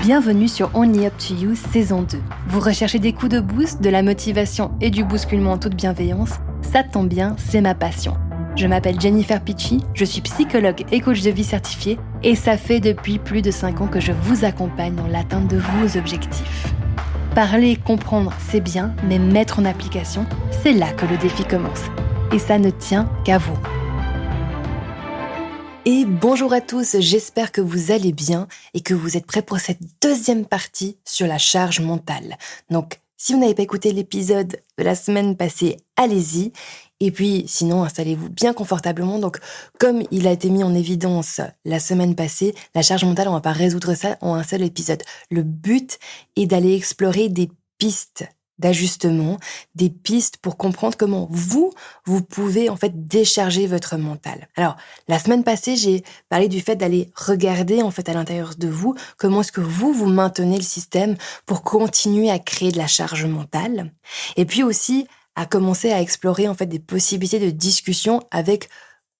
Bienvenue sur Only Up to You saison 2. Vous recherchez des coups de boost, de la motivation et du bousculement en toute bienveillance? Ça tombe bien, c'est ma passion. Je m'appelle Jennifer Picci, je suis psychologue et coach de vie certifiée et ça fait depuis plus de 5 ans que je vous accompagne dans l'atteinte de vos objectifs. Parler et comprendre, c'est bien, mais mettre en application, c'est là que le défi commence. Et ça ne tient qu'à vous. Et bonjour à tous, j'espère que vous allez bien et que vous êtes prêts pour cette deuxième partie sur la charge mentale. Donc, si vous n'avez pas écouté l'épisode de la semaine passée, allez-y. Et puis, sinon, installez-vous bien confortablement. Donc, comme il a été mis en évidence la semaine passée, la charge mentale, on ne va pas résoudre ça en un seul épisode. Le but est d'aller explorer des pistes d'ajustement, des pistes pour comprendre comment vous pouvez en fait décharger votre mental. Alors, la semaine passée, j'ai parlé du fait d'aller regarder en fait à l'intérieur de vous comment est-ce que vous maintenez le système pour continuer à créer de la charge mentale. Et puis aussi, à commencer à explorer en fait des possibilités de discussion avec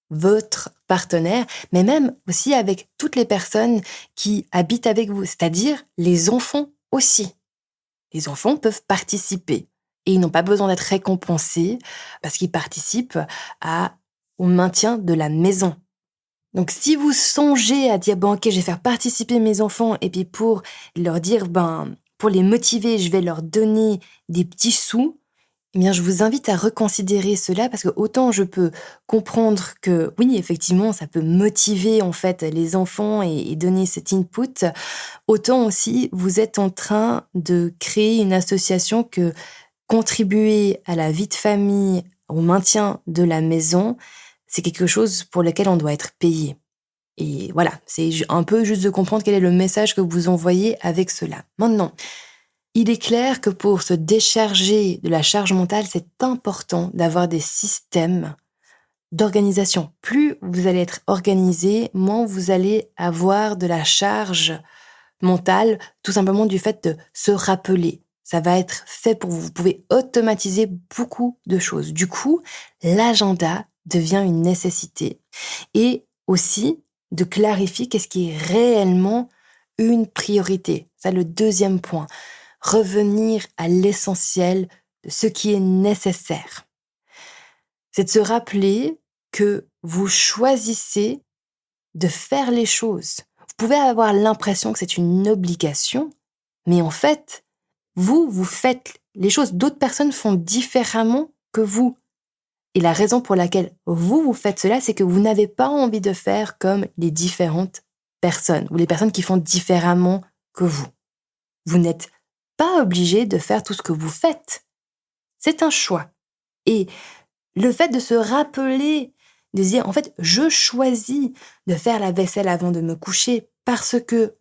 votre partenaire, mais même aussi avec toutes les personnes qui habitent avec vous, c'est-à-dire les enfants aussi. Les enfants peuvent participer et ils n'ont pas besoin d'être récompensés parce qu'ils participent au maintien de la maison. Donc, si vous songez à dire, ok, je vais faire participer mes enfants et puis pour leur dire, pour les motiver, je vais leur donner des petits sous, eh bien, je vous invite à reconsidérer cela parce que autant je peux comprendre que oui, effectivement, ça peut motiver en fait les enfants et donner cet input, autant aussi vous êtes en train de créer une association que contribuer à la vie de famille, au maintien de la maison, c'est quelque chose pour lequel on doit être payé. Et voilà, c'est un peu juste de comprendre quel est le message que vous envoyez avec cela. Maintenant, il est clair que pour se décharger de la charge mentale, c'est important d'avoir des systèmes d'organisation. Plus vous allez être organisé, moins vous allez avoir de la charge mentale, tout simplement du fait de se rappeler. Ça va être fait pour vous. Vous pouvez automatiser beaucoup de choses. Du coup, l'agenda devient une nécessité. Et aussi, de clarifier qu'est-ce qui est réellement une priorité. Ça, le deuxième point. Revenir à l'essentiel de ce qui est nécessaire. C'est de se rappeler que vous choisissez de faire les choses. Vous pouvez avoir l'impression que c'est une obligation, mais en fait, vous faites les choses. D'autres personnes font différemment que vous. Et la raison pour laquelle vous faites cela, c'est que vous n'avez pas envie de faire comme les différentes personnes ou les personnes qui font différemment que vous. Vous n'êtes pas obligé de faire tout ce que vous faites. C'est un choix. Et le fait de se rappeler, de se dire, en fait, je choisis de faire la vaisselle avant de me coucher parce que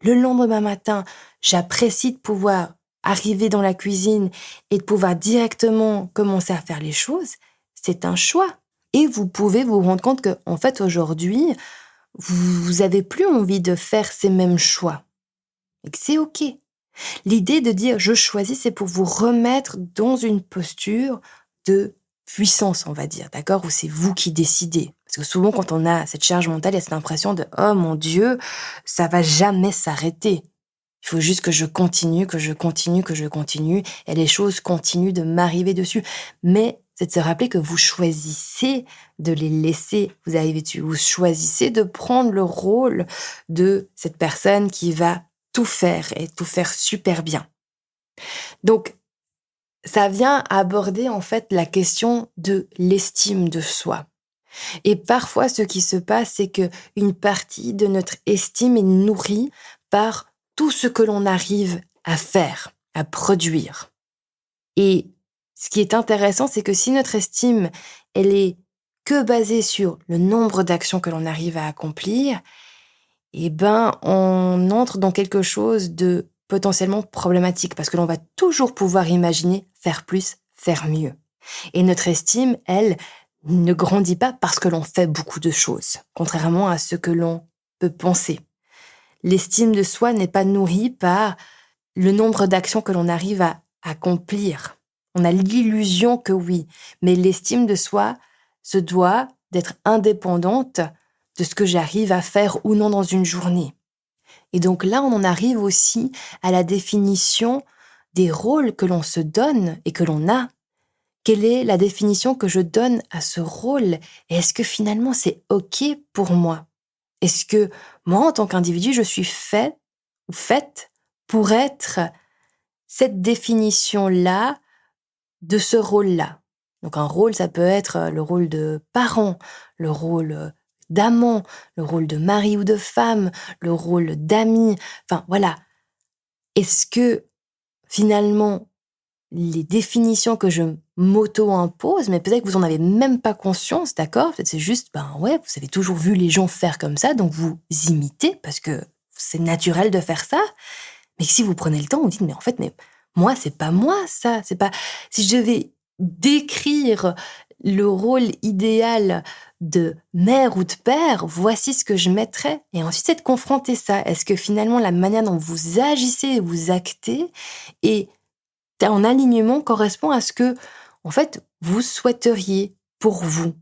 le lendemain matin, j'apprécie de pouvoir arriver dans la cuisine et de pouvoir directement commencer à faire les choses, c'est un choix. Et vous pouvez vous rendre compte que, en fait, aujourd'hui, vous n'avez plus envie de faire ces mêmes choix. Et que c'est OK. L'idée de dire « je choisis », c'est pour vous remettre dans une posture de puissance, on va dire, d'accord, où c'est vous qui décidez. Parce que souvent, quand on a cette charge mentale, il y a cette impression de « oh mon Dieu, ça va jamais s'arrêter. Il faut juste que je continue, et les choses continuent de m'arriver dessus. » Mais c'est de se rappeler que vous choisissez de les laisser vous arriver dessus. Vous choisissez de prendre le rôle de cette personne qui va tout faire et tout faire super bien. Donc, ça vient aborder en fait la question de l'estime de soi. Et parfois, ce qui se passe, c'est que une partie de notre estime est nourrie par tout ce que l'on arrive à faire, à produire. Et ce qui est intéressant, c'est que si notre estime, elle est que basée sur le nombre d'actions que l'on arrive à accomplir, on entre dans quelque chose de potentiellement problématique parce que l'on va toujours pouvoir imaginer faire plus, faire mieux. Et notre estime, elle, ne grandit pas parce que l'on fait beaucoup de choses, contrairement à ce que l'on peut penser. L'estime de soi n'est pas nourrie par le nombre d'actions que l'on arrive à accomplir. On a l'illusion que oui, mais l'estime de soi se doit d'être indépendante de ce que j'arrive à faire ou non dans une journée. Et donc là, on en arrive aussi à la définition des rôles que l'on se donne et que l'on a. Quelle est la définition que je donne à ce rôle? Et est-ce que finalement c'est OK pour moi? Est-ce que moi, en tant qu'individu, je suis fait ou faite pour être cette définition-là de ce rôle-là? Donc un rôle, ça peut être le rôle de parent, le rôle d'amant, le rôle de mari ou de femme, le rôle d'ami. Enfin voilà. Est-ce que finalement les définitions que je m'auto-impose, mais peut-être que vous en avez même pas conscience, d'accord? Peut-être c'est juste, ouais, vous avez toujours vu les gens faire comme ça, donc vous imitez parce que c'est naturel de faire ça. Mais si vous prenez le temps, vous dites: «Mais en fait, mais moi, c'est pas moi ça, c'est pas». Si je devais décrire le rôle idéal de mère ou de père, voici ce que je mettrais et ensuite c'est de confronter ça. Est-ce que finalement la manière dont vous agissez et vous actez est en alignement correspond à ce que, en fait, vous souhaiteriez pour vous.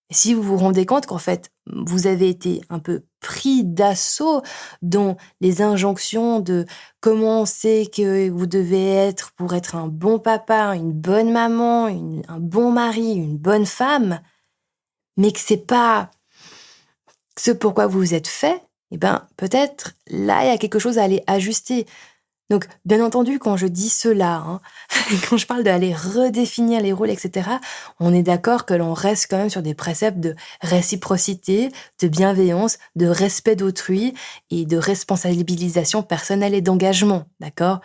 Et si vous vous rendez compte qu'en fait, vous avez été un peu pris d'assaut dans les injonctions de comment on sait que vous devez être pour être un bon papa, une bonne maman, un bon mari, une bonne femme, mais que c'est pas ce pourquoi vous vous êtes fait, eh ben, peut-être là, il y a quelque chose à aller ajuster. Donc, bien entendu, quand je dis cela, quand je parle d'aller redéfinir les rôles, etc., on est d'accord que l'on reste quand même sur des préceptes de réciprocité, de bienveillance, de respect d'autrui et de responsabilisation personnelle et d'engagement, d'accord?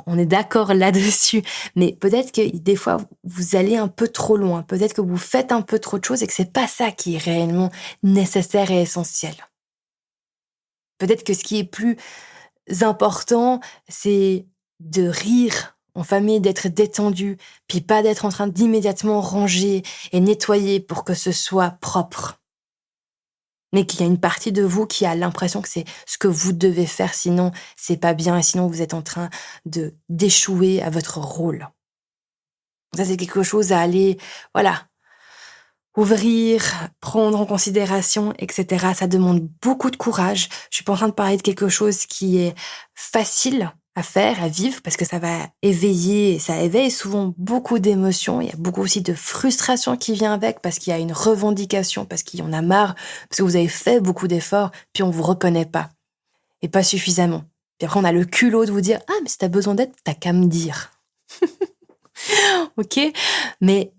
On est d'accord là-dessus, mais peut-être que des fois, vous allez un peu trop loin, peut-être que vous faites un peu trop de choses et que c'est pas ça qui est réellement nécessaire et essentiel. Peut-être que ce qui est plus important, c'est de rire en famille, d'être détendu, puis pas d'être en train d'immédiatement ranger et nettoyer pour que ce soit propre. Mais qu'il y a une partie de vous qui a l'impression que c'est ce que vous devez faire, sinon c'est pas bien et sinon vous êtes en train d'échouer à votre rôle. Ça, c'est quelque chose à aller, voilà, ouvrir, prendre en considération, etc. Ça demande beaucoup de courage. Je suis pas en train de parler de quelque chose qui est facile à faire, à vivre, parce que ça va éveiller, ça éveille souvent beaucoup d'émotions. Il y a beaucoup aussi de frustration qui vient avec, parce qu'il y a une revendication, parce qu'il y en a marre, parce que vous avez fait beaucoup d'efforts, puis on vous reconnaît pas, et pas suffisamment. Puis après, on a le culot de vous dire: «Ah, mais si t'as besoin d'aide, t'as qu'à me dire». OK? Mais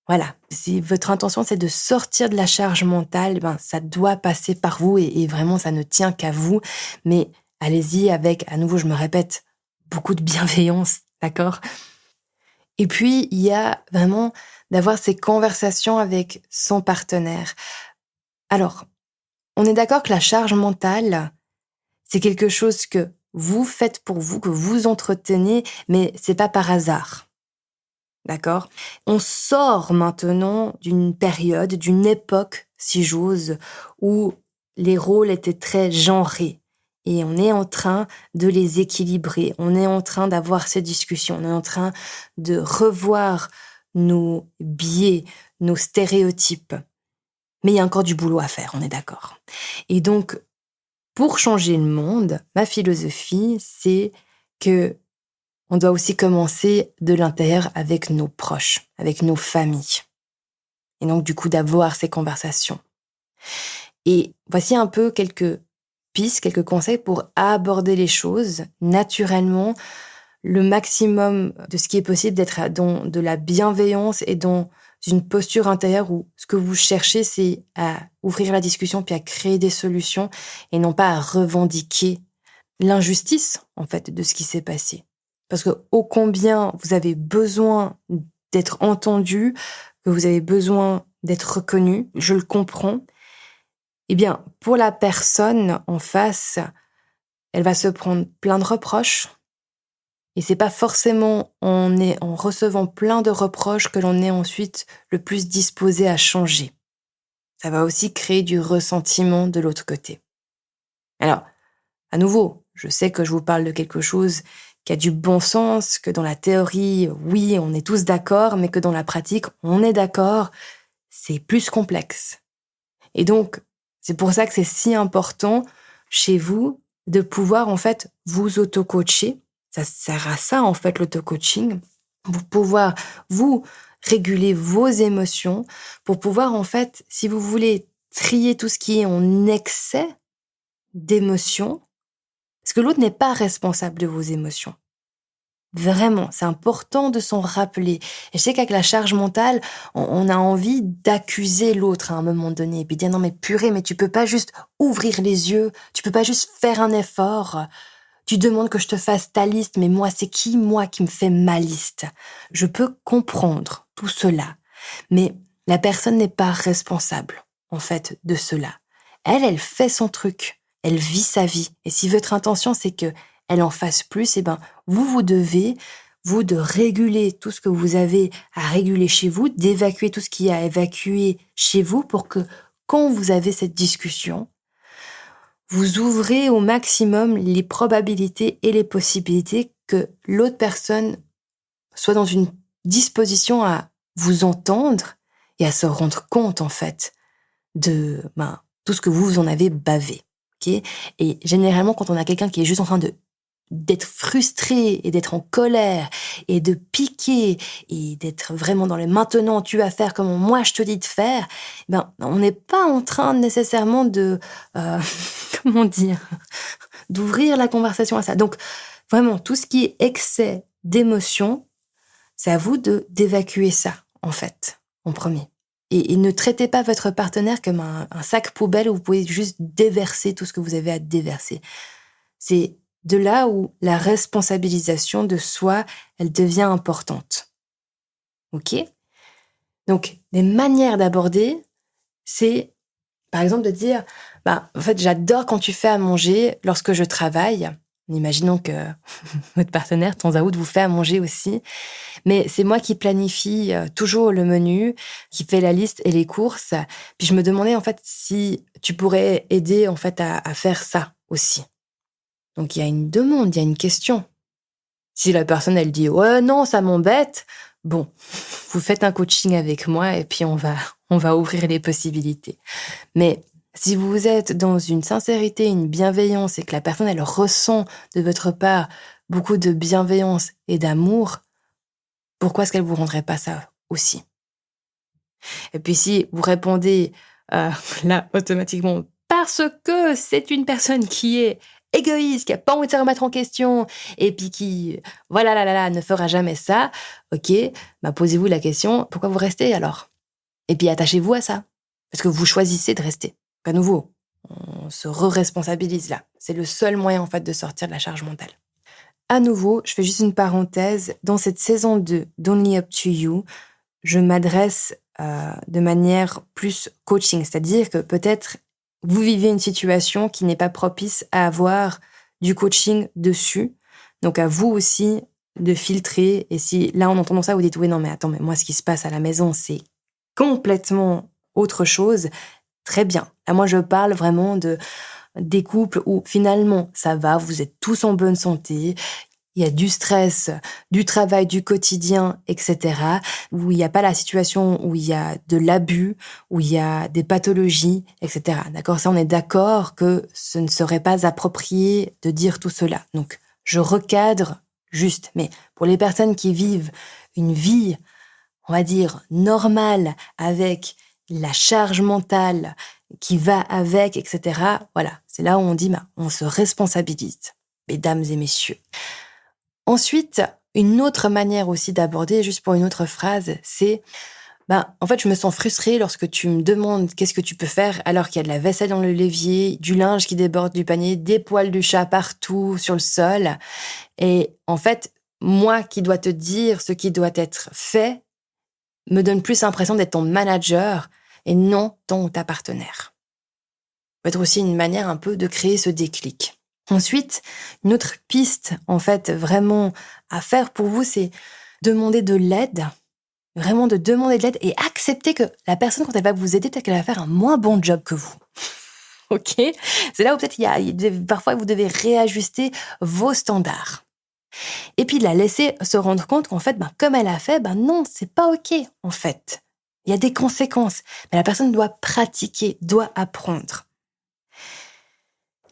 voilà, si votre intention, c'est de sortir de la charge mentale, ben, ça doit passer par vous et vraiment, ça ne tient qu'à vous. Mais allez-y avec, à nouveau, je me répète, beaucoup de bienveillance, d'accord? Et puis, il y a vraiment d'avoir ces conversations avec son partenaire. Alors, on est d'accord que la charge mentale, c'est quelque chose que vous faites pour vous, que vous entretenez, mais c'est pas par hasard. D'accord? On sort maintenant d'une période, d'une époque, si j'ose, où les rôles étaient très genrés. Et on est en train de les équilibrer. On est en train d'avoir ces discussions. On est en train de revoir nos biais, nos stéréotypes. Mais il y a encore du boulot à faire, on est d'accord. Et donc, pour changer le monde, ma philosophie, c'est que on doit aussi commencer de l'intérieur avec nos proches, avec nos familles. Et donc, du coup, d'avoir ces conversations. Et voici un peu quelques pistes, quelques conseils pour aborder les choses naturellement, le maximum de ce qui est possible, d'être dans de la bienveillance et dans une posture intérieure où ce que vous cherchez, c'est à ouvrir la discussion puis à créer des solutions et non pas à revendiquer l'injustice, en fait, de ce qui s'est passé. Parce que ô combien vous avez besoin d'être entendu, que vous avez besoin d'être reconnu, je le comprends. Eh bien, pour la personne en face, elle va se prendre plein de reproches. Et c'est pas forcément en recevant plein de reproches que l'on est ensuite le plus disposé à changer. Ça va aussi créer du ressentiment de l'autre côté. Alors, à nouveau, je sais que je vous parle de quelque chose qui a du bon sens, que dans la théorie, oui, on est tous d'accord, mais que dans la pratique, on est d'accord, c'est plus complexe. Et donc, c'est pour ça que c'est si important chez vous de pouvoir, en fait, vous auto-coacher. Ça sert à ça, en fait, l'auto-coaching. Pour pouvoir vous réguler vos émotions, pour pouvoir, en fait, si vous voulez trier tout ce qui est en excès d'émotions, parce que l'autre n'est pas responsable de vos émotions. Vraiment, c'est important de s'en rappeler. Et je sais qu'avec la charge mentale, on a envie d'accuser l'autre à un moment donné, et puis dire non mais purée, mais tu peux pas juste ouvrir les yeux, tu peux pas juste faire un effort. Tu demandes que je te fasse ta liste, mais moi, c'est qui, moi, qui me fait ma liste? Je peux comprendre tout cela, mais la personne n'est pas responsable, en fait, de cela. Elle fait son truc, elle vit sa vie. Et si votre intention, c'est que elle en fasse plus, eh ben, vous devez, vous, de réguler tout ce que vous avez à réguler chez vous, d'évacuer tout ce qu'il y a à évacuer chez vous pour que quand vous avez cette discussion, vous ouvrez au maximum les probabilités et les possibilités que l'autre personne soit dans une disposition à vous entendre et à se rendre compte, en fait, de tout ce que vous en avez bavé. Ok. Et généralement, quand on a quelqu'un qui est juste en train d'être frustré et d'être en colère et de piquer et d'être vraiment dans le maintenant, tu vas faire comme moi je te dis de faire, on n'est pas en train nécessairement de, comment dire, d'ouvrir la conversation à ça. Donc, vraiment, tout ce qui est excès d'émotion, c'est à vous d'évacuer ça, en fait, en premier. Et ne traitez pas votre partenaire comme un sac poubelle où vous pouvez juste déverser tout ce que vous avez à déverser. C'est de là où la responsabilisation de soi, elle devient importante. OK? Donc, des manières d'aborder, c'est, par exemple, de dire, en fait, j'adore quand tu fais à manger lorsque je travaille. Imaginons que votre partenaire, de temps à autre, vous fait à manger aussi. Mais c'est moi qui planifie toujours le menu, qui fait la liste et les courses. Puis je me demandais, en fait, si tu pourrais aider, en fait, à faire ça aussi. Donc, il y a une demande, il y a une question. Si la personne, elle dit « Ouais, non, ça m'embête », bon, vous faites un coaching avec moi et puis on va ouvrir les possibilités. Mais si vous êtes dans une sincérité, une bienveillance et que la personne, elle ressent de votre part beaucoup de bienveillance et d'amour, pourquoi est-ce qu'elle vous rendrait pas ça aussi? Et puis si vous répondez là automatiquement parce que c'est une personne qui est égoïste, qui a pas envie de se remettre en question et puis qui voilà ne fera jamais ça, OK, posez-vous la question pourquoi vous restez alors? Et puis attachez-vous à ça parce que vous choisissez de rester. À nouveau, on se re-responsabilise là. C'est le seul moyen en fait de sortir de la charge mentale. À nouveau, je fais juste une parenthèse, dans cette saison 2 d'Only Up to You, je m'adresse de manière plus coaching, c'est-à-dire que peut-être vous vivez une situation qui n'est pas propice à avoir du coaching dessus. Donc à vous aussi de filtrer. Et si là en entendant ça, vous dites oui non mais attends, mais moi ce qui se passe à la maison c'est complètement autre chose. Très bien. Là moi je parle vraiment des couples où finalement ça va, vous êtes tous en bonne santé, il y a du stress, du travail, du quotidien, etc., où il n'y a pas la situation où il y a de l'abus, où il y a des pathologies, etc. D'accord? Ça, on est d'accord que ce ne serait pas approprié de dire tout cela. Donc, je recadre juste. Mais pour les personnes qui vivent une vie, on va dire, normale, avec la charge mentale qui va avec, etc., voilà, c'est là où on dit, on se responsabilise, mesdames et messieurs. Ensuite, une autre manière aussi d'aborder, juste pour une autre phrase, c'est en fait, je me sens frustrée lorsque tu me demandes qu'est-ce que tu peux faire alors qu'il y a de la vaisselle dans le l'évier, du linge qui déborde du panier, des poils du chat partout sur le sol. Et en fait, moi qui dois te dire ce qui doit être fait, me donne plus l'impression d'être ton manager et non ton ou ta partenaire. Ça peut être aussi une manière un peu de créer ce déclic. Ensuite, une autre piste, en fait, vraiment à faire pour vous, c'est demander de l'aide. Vraiment de demander de l'aide et accepter que la personne, quand elle va vous aider, peut-être qu'elle va faire un moins bon job que vous. OK? C'est là où peut-être parfois vous devez réajuster vos standards. Et puis de la laisser se rendre compte qu'en fait, comme elle a fait, non, c'est pas OK, en fait. Il y a des conséquences. Mais la personne doit pratiquer, doit apprendre.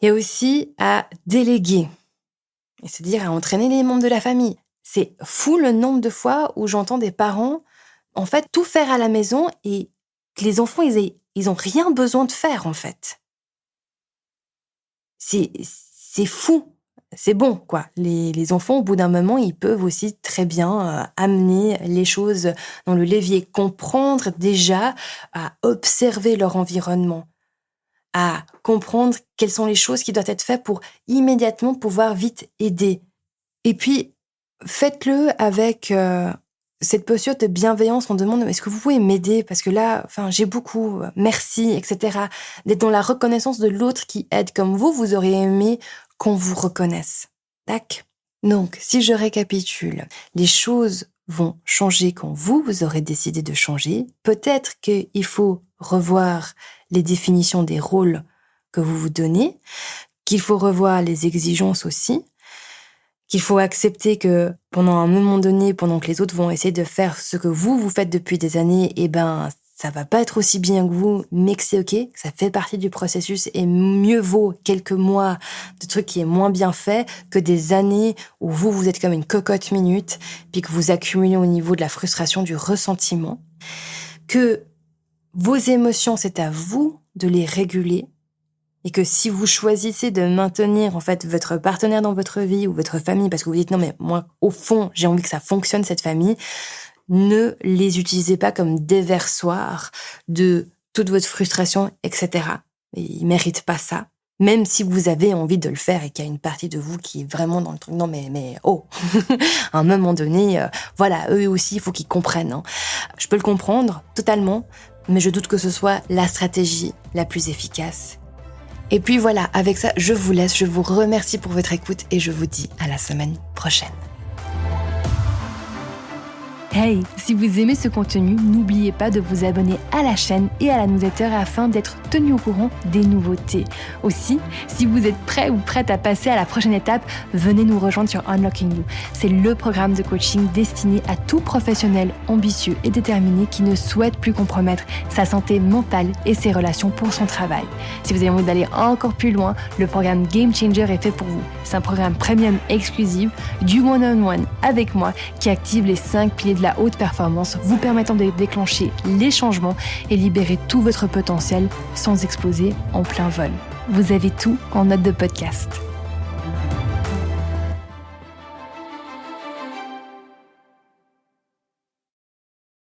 Il y a aussi à déléguer, et c'est-à-dire à entraîner les membres de la famille. C'est fou le nombre de fois où j'entends des parents, en fait, tout faire à la maison et que les enfants, ils ont rien besoin de faire, en fait. C'est fou. C'est bon, quoi. Les enfants, au bout d'un moment, ils peuvent aussi très bien amener les choses dans le levier, comprendre déjà, à observer leur environnement, à comprendre quelles sont les choses qui doivent être faites pour immédiatement pouvoir vite aider. Et puis, faites-le avec cette posture de bienveillance. On demande, est-ce que vous pouvez m'aider? Parce que là, j'ai beaucoup, merci, etc. D'être dans la reconnaissance de l'autre qui aide. Comme vous auriez aimé qu'on vous reconnaisse. Tac. Donc, si je récapitule, les choses vont changer quand vous aurez décidé de changer. Peut-être qu'il faut revoir les définitions des rôles que vous vous donnez, qu'il faut revoir les exigences aussi, qu'il faut accepter que pendant un moment donné, pendant que les autres vont essayer de faire ce que vous faites depuis des années, ça va pas être aussi bien que vous, mais que c'est ok, ça fait partie du processus et mieux vaut quelques mois de trucs qui est moins bien fait que des années où vous êtes comme une cocotte minute, puis que vous accumulez au niveau de la frustration, du ressentiment, que vos émotions, c'est à vous de les réguler. Et que si vous choisissez de maintenir en fait votre partenaire dans votre vie ou votre famille, parce que vous dites non mais moi au fond j'ai envie que ça fonctionne cette famille, ne les utilisez pas comme déversoir de toute votre frustration, etc. Et ils méritent pas ça. Même si vous avez envie de le faire et qu'il y a une partie de vous qui est vraiment dans le truc, non mais oh, à un moment donné, voilà, eux aussi il faut qu'ils comprennent. Hein. Je peux le comprendre totalement, mais je doute que ce soit la stratégie la plus efficace. Et puis voilà, avec ça, je vous laisse, je vous remercie pour votre écoute et je vous dis à la semaine prochaine. Hey, si vous aimez ce contenu, n'oubliez pas de vous abonner à la chaîne et à la newsletter afin d'être tenu au courant des nouveautés. Aussi, si vous êtes prêt ou prête à passer à la prochaine étape, venez nous rejoindre sur Unlocking You. C'est le programme de coaching destiné à tout professionnel ambitieux et déterminé qui ne souhaite plus compromettre sa santé mentale et ses relations pour son travail. Si vous avez envie d'aller encore plus loin, le programme Game Changer est fait pour vous. C'est un programme premium exclusif, du one-on-one avec moi qui active les 5 piliers de la haute performance, vous permettant de déclencher les changements et libérer tout votre potentiel sans exploser en plein vol. Vous avez tout en note de podcast.